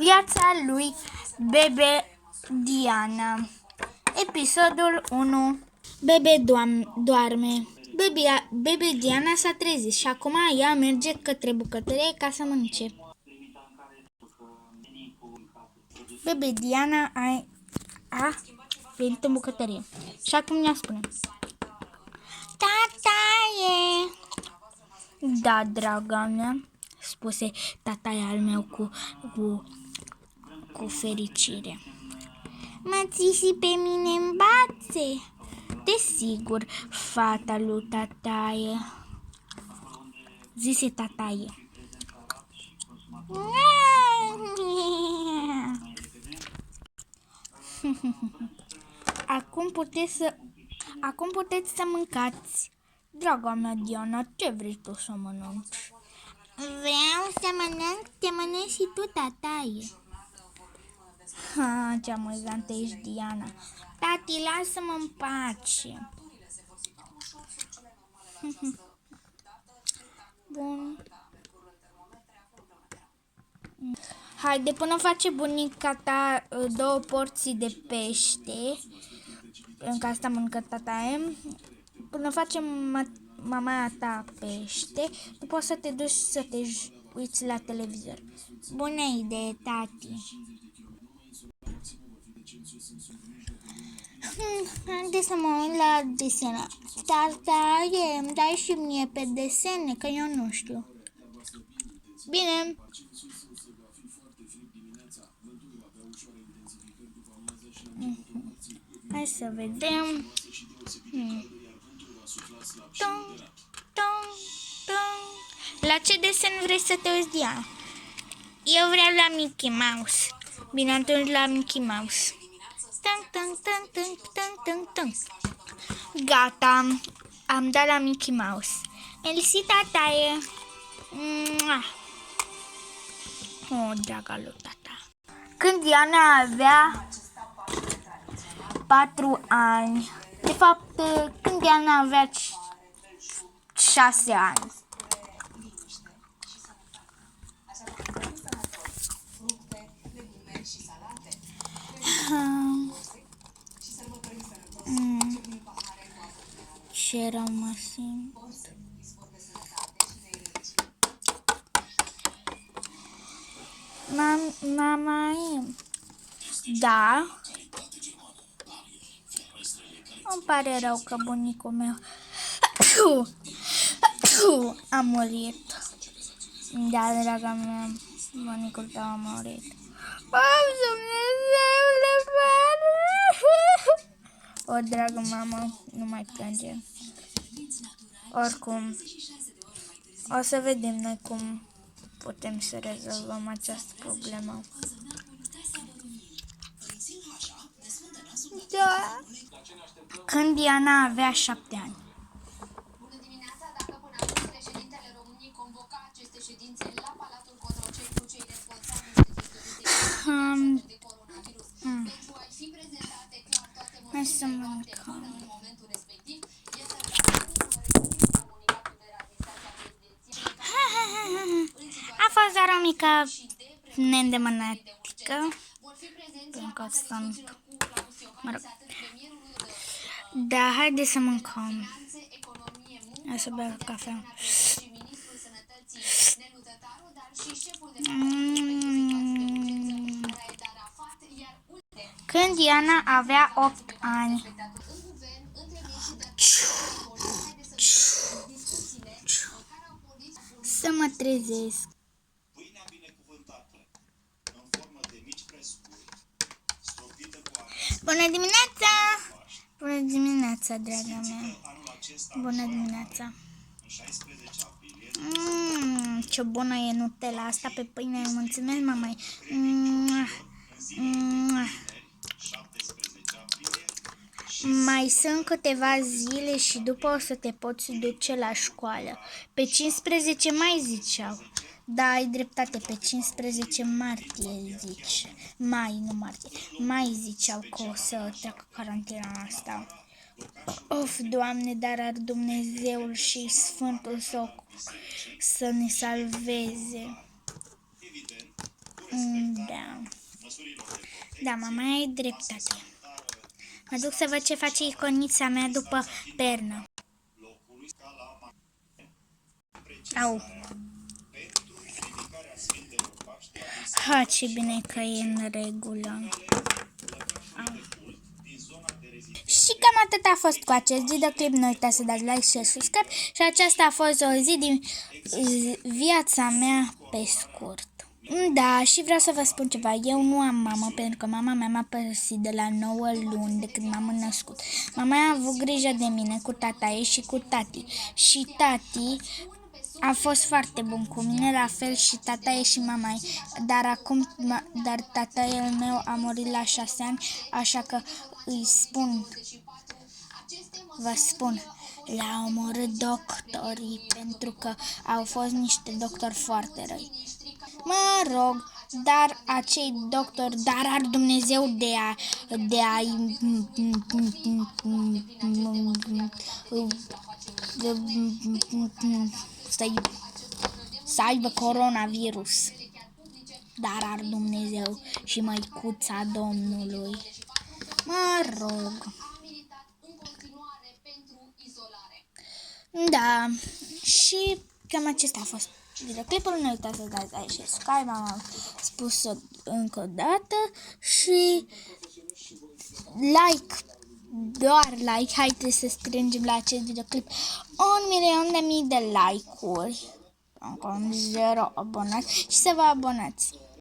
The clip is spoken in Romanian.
Viața lui Bebe Diana. Episodul 1. Bebe doarme. Bebe Diana s-a trezit și acum ea merge către bucătărie ca să mănânce. Bebe Diana a venit în bucătărie și acum ea spune: Tataie! Da, draga mea, spuse tataie al meu cu fericire. Mă ții și pe mine în brațe? Desigur, fata lui tataie, zise tataie. Acum puteți să mâncați. Draga mea Diana, ce vrei tu să mănânci? Vreau să mănânc, te mănânci și tu, tataie. Ce amuzantă ești, Diana. Tati, lasă-mă în pace. Bun. Haide, până face bunica ta 2 porții de pește, încă asta mănâncă tataie, până face mama ta pește, tu poți să te duci să te uiți la televizor. Bună idee, tati. Haideți să mă uit la desene. Tataie, îmi dai și mie pe desene, că eu nu știu. Bine. Hai să vedem. La ce desen vrei să te uiți, Diana? Eu vreau la Mickey Mouse. Bine, atunci la Mickey Mouse. Gata, am dat la Mickey Mouse. Mersi, tataie. Draga lui tata. Când Diana avea 4 ani, de fapt, când Diana avea 6 ani, ce rău mă simt. Mama, da? Îmi pare rău că bunicul meu a murit. Da, draga mea, bunicul tău a murit. O, dragă mamă, nu mai plânge. Oricum, o să vedem noi cum putem să rezolvăm această problemă. Da. Când Diana avea 7 ani. Bună dimineața, dacă până acum președintele României convoca aceste ședințe la Palatul Cotroceni cu cei responsabili de coronavirus, pentru a fi prezentate clar toate motivele în momentul respectiv, este comunicatul de a fost doar o mică neîndemânatică, pentru că sunt, mă rog. Da, haide să mâncăm. Hai să beau cafea. Când Diana avea 8 ani. Să mă trezesc. Bună dimineața! Bună dimineața, draga mea. Bună dimineața. Ce bună e Nutella asta pe pâine. Mulțumesc, mama. Mai sunt câteva zile și după o să te poți duce la școală. Pe 15 mai ziceau. Da, ai dreptate, pe 15 martie zice. Nu martie. Mai ziceau că o să treacă carantena asta. Of, Doamne, dar ar Dumnezeul și Sfântul să ne salveze. Da. Da, mama, ai dreptate. Mă duc să văd ce face iconița mea după pernă. Au. Ha, ce bine că e în regulă. Au. Și cam atât a fost cu acest videoclip. Nu uitați să dați like și subscribe. Și aceasta a fost o zi din viața mea pe scurt. Da, și vreau să vă spun ceva. Eu nu am mamă, pentru că mama mea m-a părăsit de la 9 luni de când m-am născut. Mama a avut grijă de mine cu tata ei și cu tati. Și tati a fost foarte bun cu mine, la fel și tata ei și mama ei. Dar tatăl meu a murit la 6 ani, așa că vă spun, l-au omorât doctorii pentru că au fost niște doctori foarte răi. Mă rog, dar acei doctori, dar ar Dumnezeu să aibă coronavirus. Dar ar Dumnezeu și măicuța Domnului. Mă rog. Da, și cam acesta a fost videoclipul. Nu uitați să dați like și subscribe, am spus-o încă o dată. Și like, doar like, haideți să strângem la acest videoclip 1.000.000 de like-uri, încă 0 abonați și să vă abonați.